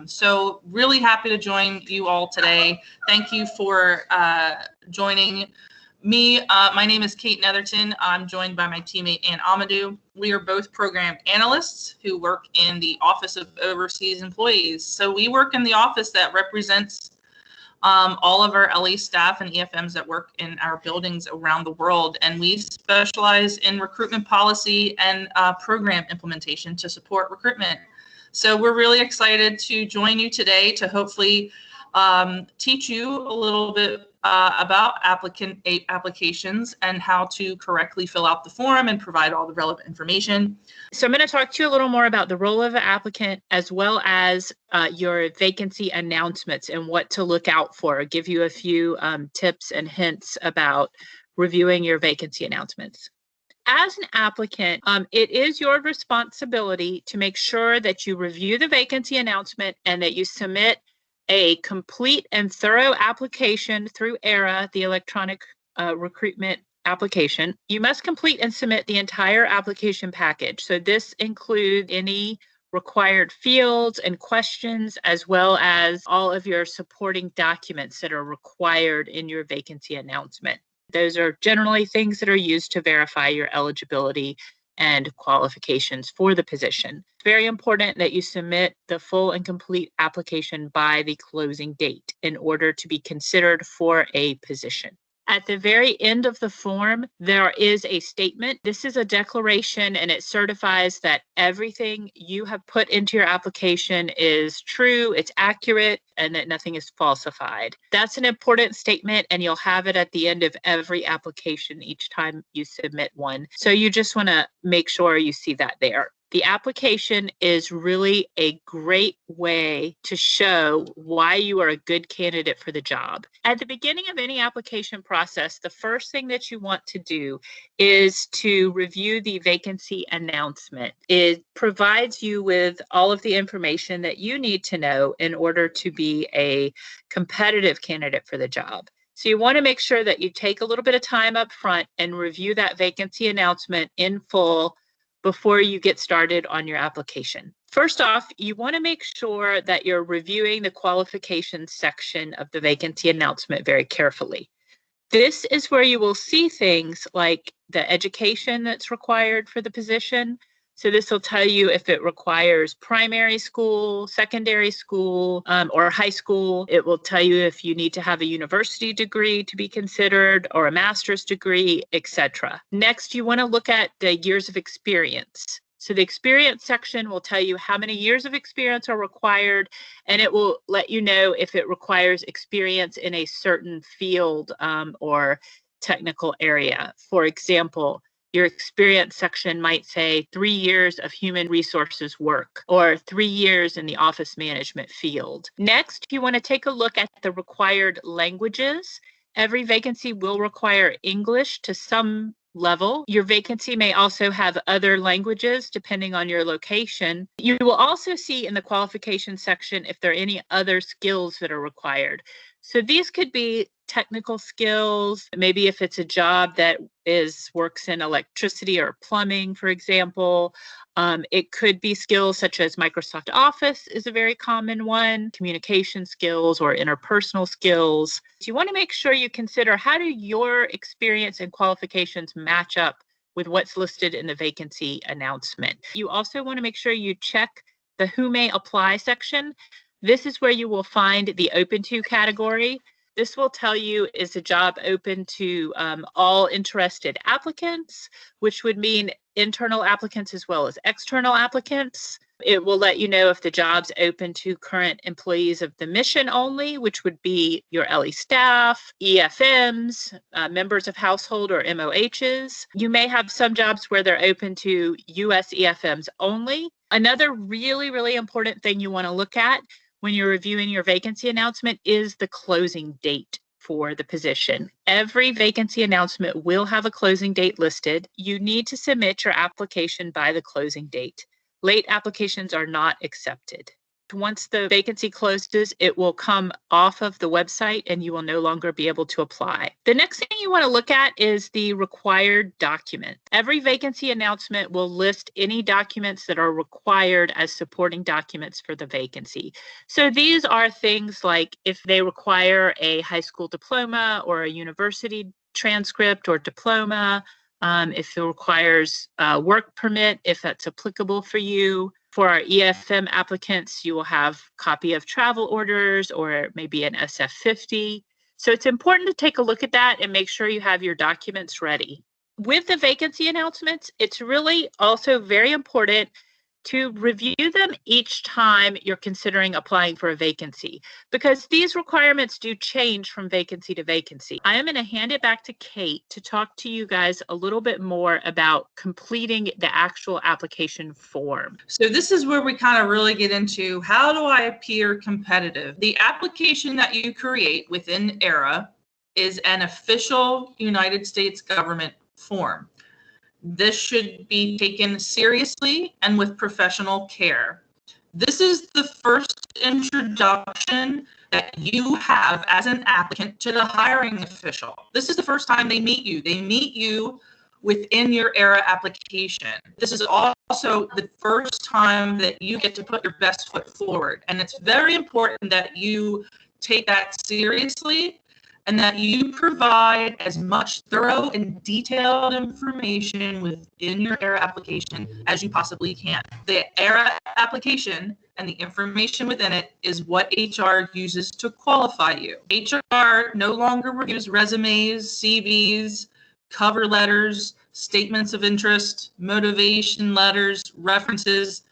So really happy to join you all today. Thank you for joining me. My name is Kate Netherton. I'm joined by my teammate Ann Amadou. We are both program analysts who work in the Office of Overseas Employees. So we work in the office that represents all of our LE staff and EFMs that work in our buildings around the world. And we specialize in recruitment policy and program implementation to support recruitment. So we're really excited to join you today to hopefully teach you a little bit about applications and how to correctly fill out the form and provide all the relevant information. So I'm going to talk to you a little more about the role of an applicant as well as your vacancy announcements and what to look out for. Give you a few tips and hints about reviewing your vacancy announcements. As an applicant, it is your responsibility to make sure that you review the vacancy announcement and that you submit a complete and thorough application through ERA, the electronic recruitment application. You must complete and submit the entire application package. So this includes any required fields and questions, as well as all of your supporting documents that are required in your vacancy announcement. Those are generally things that are used to verify your eligibility and qualifications for the position. It's very important that you submit the full and complete application by the closing date in order to be considered for a position. At the very end of the form, there is a statement. This is a declaration, and it certifies that everything you have put into your application is true, it's accurate, and that nothing is falsified. That's an important statement, and you'll have it at the end of every application each time you submit one. So you just want to make sure you see that there. The application is really a great way to show why you are a good candidate for the job. At the beginning of any application process, the first thing that you want to do is to review the vacancy announcement. It provides you with all of the information that you need to know in order to be a competitive candidate for the job. So you want to make sure that you take a little bit of time up front and review that vacancy announcement in full before you get started on your application. First off, you want to make sure that you're reviewing the qualifications section of the vacancy announcement very carefully. This is where you will see things like the education that's required for the position. So this will tell you if it requires primary school, secondary school, or high school. It will tell you if you need to have a university degree to be considered or a master's degree, etc. Next, you want to look at the years of experience. So the experience section will tell you how many years of experience are required, and it will let you know if it requires experience in a certain field or technical area. For example, your experience section might say 3 years of human resources work or 3 years in the office management field. Next, you want to take a look at the required languages. Every vacancy will require English to some level. Your vacancy may also have other languages depending on your location. You will also see in the qualifications section if there are any other skills that are required. So these could be technical skills, maybe if it's a job that works in electricity or plumbing, for example. It could be skills such as Microsoft Office is a very common one, communication skills or interpersonal skills. So you want to make sure you consider how do your experience and qualifications match up with what's listed in the vacancy announcement. You also want to make sure you check the Who May Apply section. This is where you will find the Open To category. This will tell you, is the job open to all interested applicants, which would mean internal applicants as well as external applicants. It will let you know if the job's open to current employees of the mission only, which would be your LE staff, EFMs, members of household or MOHs. You may have some jobs where they're open to US EFMs only. Another really, really important thing you want to look at when you're reviewing your vacancy announcement is the closing date for the position. Every vacancy announcement will have a closing date listed. You need to submit your application by the closing date. Late applications are not accepted. Once the vacancy closes, it will come off of the website and you will no longer be able to apply. The next thing you want to look at is the required document. Every vacancy announcement will list any documents that are required as supporting documents for the vacancy. So these are things like if they require a high school diploma or a university transcript or diploma, if it requires a work permit, if that's applicable for you. For our EFM applicants, you will have a copy of travel orders or maybe an SF-50. So it's important to take a look at that and make sure you have your documents ready. With the vacancy announcements, it's really also very important to review them each time you're considering applying for a vacancy, because these requirements do change from vacancy to vacancy. I am going to hand it back to Kate to talk to you guys a little bit more about completing the actual application form. So this is where we kind of really get into how do I appear competitive? The application that you create within ERA is an official United States government form. This should be taken seriously and with professional care. This is the first introduction that you have as an applicant to the hiring official. This is the first time they meet you. They meet you within your ERA application. This is also the first time that you get to put your best foot forward. And it's very important that you take that seriously and that you provide as much thorough and detailed information within your ERA application as you possibly can. The ERA application and the information within it is what HR uses to qualify you. HR no longer reviews resumes, CVs, cover letters, statements of interest, motivation letters, references.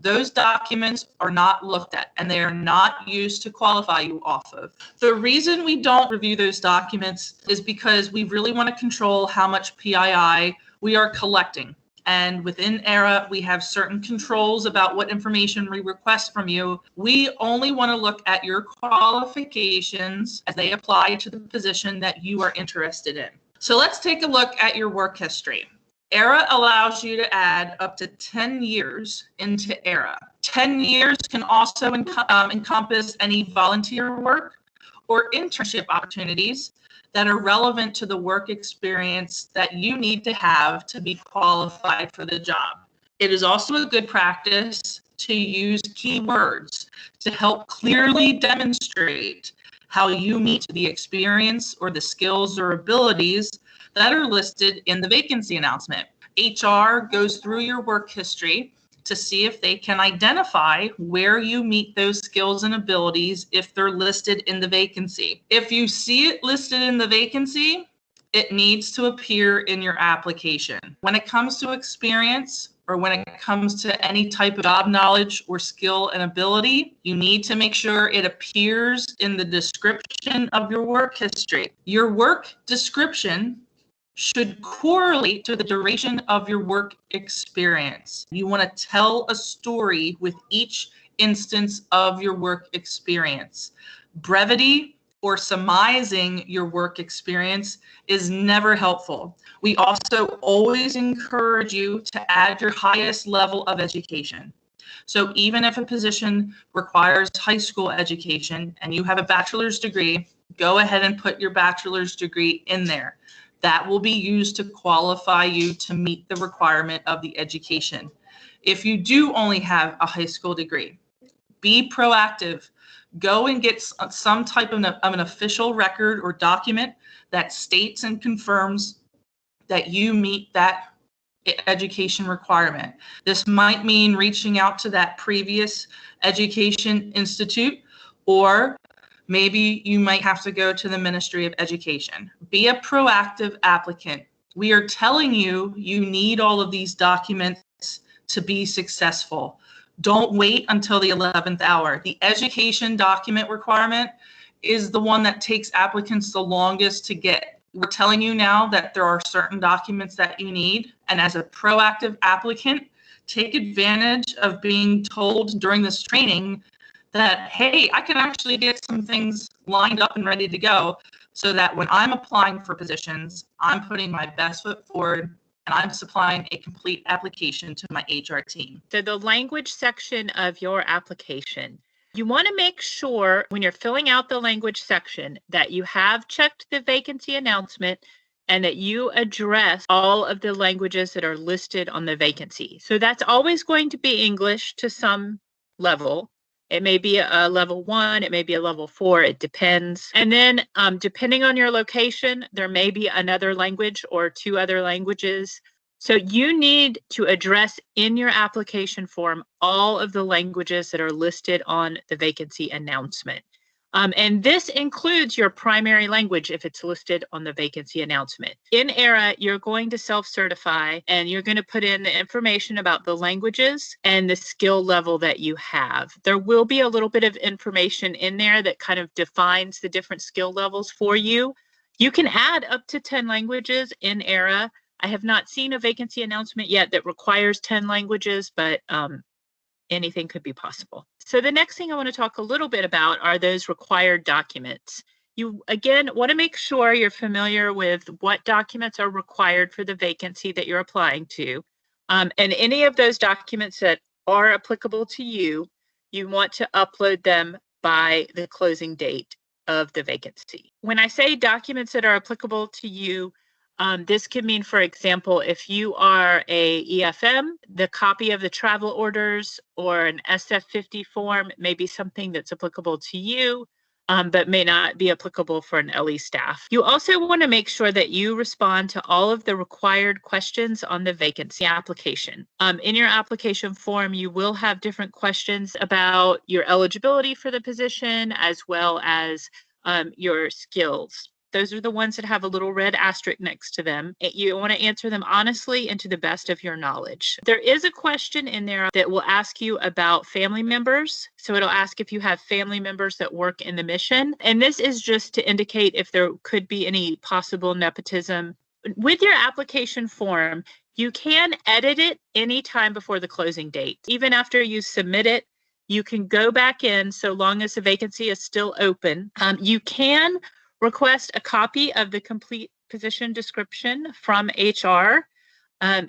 Those documents are not looked at and they are not used to qualify you off of. The reason we don't review those documents is because we really want to control how much PII we are collecting. And within ERA, we have certain controls about what information we request from you. We only want to look at your qualifications as they apply to the position that you are interested in. So let's take a look at your work history. ERA allows you to add up to 10 years into ERA. 10 years can also encompass any volunteer work or internship opportunities that are relevant to the work experience that you need to have to be qualified for the job. It is also a good practice to use keywords to help clearly demonstrate how you meet the experience or the skills or abilities that are listed in the vacancy announcement. HR goes through your work history to see if they can identify where you meet those skills and abilities if they're listed in the vacancy. If you see it listed in the vacancy, it needs to appear in your application. When it comes to experience, or when it comes to any type of job knowledge or skill and ability, you need to make sure it appears in the description of your work history. Your work description should correlate to the duration of your work experience. You want to tell a story with each instance of your work experience. Brevity or surmising your work experience is never helpful. We also always encourage you to add your highest level of education. So even if a position requires high school education and you have a bachelor's degree, go ahead and put your bachelor's degree in there. That will be used to qualify you to meet the requirement of the education. If you do only have a high school degree, be proactive. Go and get some type of an official record or document that states and confirms that you meet that education requirement. This might mean reaching out to that previous education institute, or maybe you might have to go to the Ministry of Education. Be a proactive applicant. We are telling you, you need all of these documents to be successful. Don't wait until the 11th hour. The education document requirement is the one that takes applicants the longest to get. We're telling you now that there are certain documents that you need. And as a proactive applicant, take advantage of being told during this training that, hey, I can actually get some things lined up and ready to go so that when I'm applying for positions, I'm putting my best foot forward and I'm supplying a complete application to my HR team. So the language section of your application, you want to make sure when you're filling out the language section that you have checked the vacancy announcement and that you address all of the languages that are listed on the vacancy. So that's always going to be English to some level. It may be a level 1, it may be a level 4, it depends. And then depending on your location, there may be another language or 2 other languages. So you need to address in your application form all of the languages that are listed on the vacancy announcement. And this includes your primary language if it's listed on the vacancy announcement. In ERA, you're going to self-certify and you're going to put in the information about the languages and the skill level that you have. There will be a little bit of information in there that kind of defines the different skill levels for you. You can add up to 10 languages in ERA. I have not seen a vacancy announcement yet that requires 10 languages, but anything could be possible. So the next thing I want to talk a little bit about are those required documents. You, again, want to make sure you're familiar with what documents are required for the vacancy that you're applying to. And any of those documents that are applicable to you, you want to upload them by the closing date of the vacancy. When I say documents that are applicable to you, this could mean, for example, if you are a EFM, the copy of the travel orders or an SF50 form may be something that's applicable to you, but may not be applicable for an LE staff. You also want to make sure that you respond to all of the required questions on the vacancy application. In your application form, you will have different questions about your eligibility for the position as well as your skills. Those are the ones that have a little red asterisk next to them. You want to answer them honestly and to the best of your knowledge. There is a question in there that will ask you about family members. So it'll ask if you have family members that work in the mission. And this is just to indicate if there could be any possible nepotism. With your application form, you can edit it anytime before the closing date. Even after you submit it, you can go back in so long as the vacancy is still open. You can request a copy of the complete position description from HR.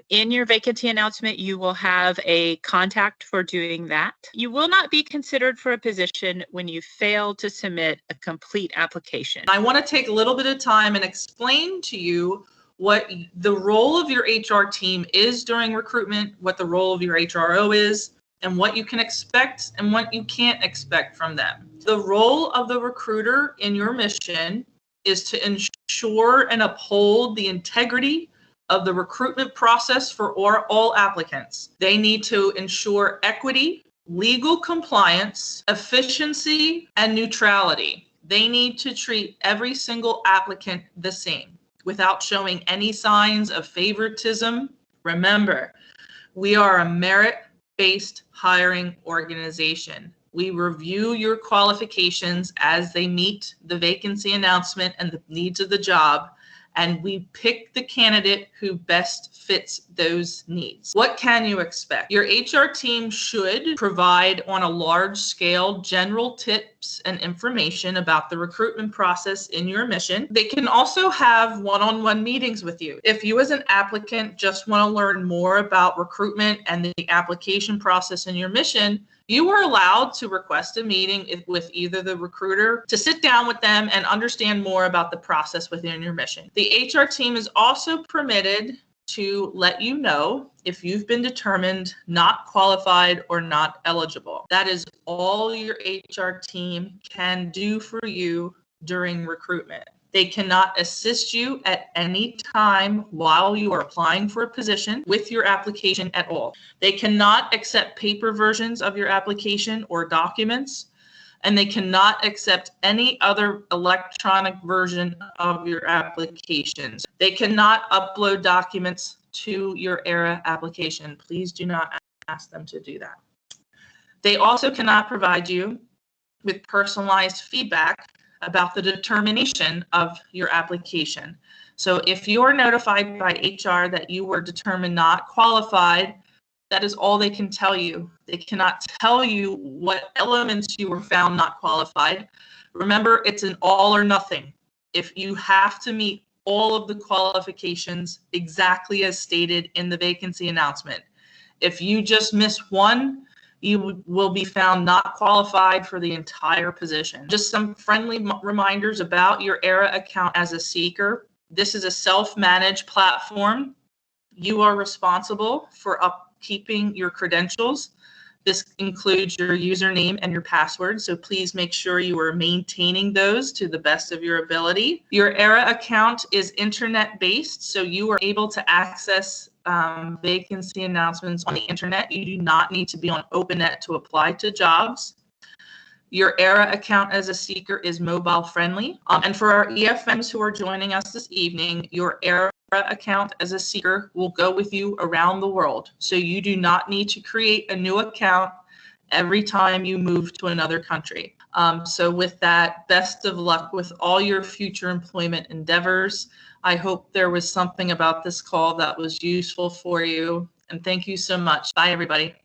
In your vacancy announcement, you will have a contact for doing that. You will not be considered for a position when you fail to submit a complete application. I want to take a little bit of time and explain to you what the role of your HR team is during recruitment, what the role of your HRO is, and what you can expect and what you can't expect from them. The role of the recruiter in your mission is to ensure and uphold the integrity of the recruitment process for all applicants. They need to ensure equity, legal compliance, efficiency, and neutrality. They need to treat every single applicant the same without showing any signs of favoritism. Remember, we are a merit-based hiring organization. We review your qualifications as they meet the vacancy announcement and the needs of the job, and we pick the candidate who best fits those needs. What can you expect? Your HR team should provide on a large scale general tips and information about the recruitment process in your mission. They can also have one-on-one meetings with you. If you as an applicant just want to learn more about recruitment and the application process in your mission, you are allowed to request a meeting with either the recruiter to sit down with them and understand more about the process within your mission. The HR team is also permitted to let you know if you've been determined not qualified or not eligible. That is all your HR team can do for you during recruitment. They cannot assist you at any time while you are applying for a position with your application at all. They cannot accept paper versions of your application or documents, and they cannot accept any other electronic version of your applications. They cannot upload documents to your ERA application. Please do not ask them to do that. They also cannot provide you with personalized feedback about the determination of your application. So if you're notified by HR that you were determined not qualified, that is all they can tell you. They cannot tell you what elements you were found not qualified. Remember, it's an all or nothing. If you have to meet all of the qualifications exactly as stated in the vacancy announcement. If you just miss one, you will be found not qualified for the entire position. Just some friendly reminders about your ERA account as a seeker. This is a self-managed platform. You are responsible for upkeeping your credentials. This includes your username and your password, so please make sure you are maintaining those to the best of your ability. Your ERA account is internet-based, so you are able to access vacancy announcements on the internet. You do not need to be on OpenNet to apply to jobs. Your ERA account as a seeker is mobile friendly. And for our EFMs who are joining us this evening, your ERA account as a seeker will go with you around the world. So you do not need to create a new account every time you move to another country. So with that, best of luck with all your future employment endeavors. I hope there was something about this call that was useful for you. And thank you so much. Bye, everybody.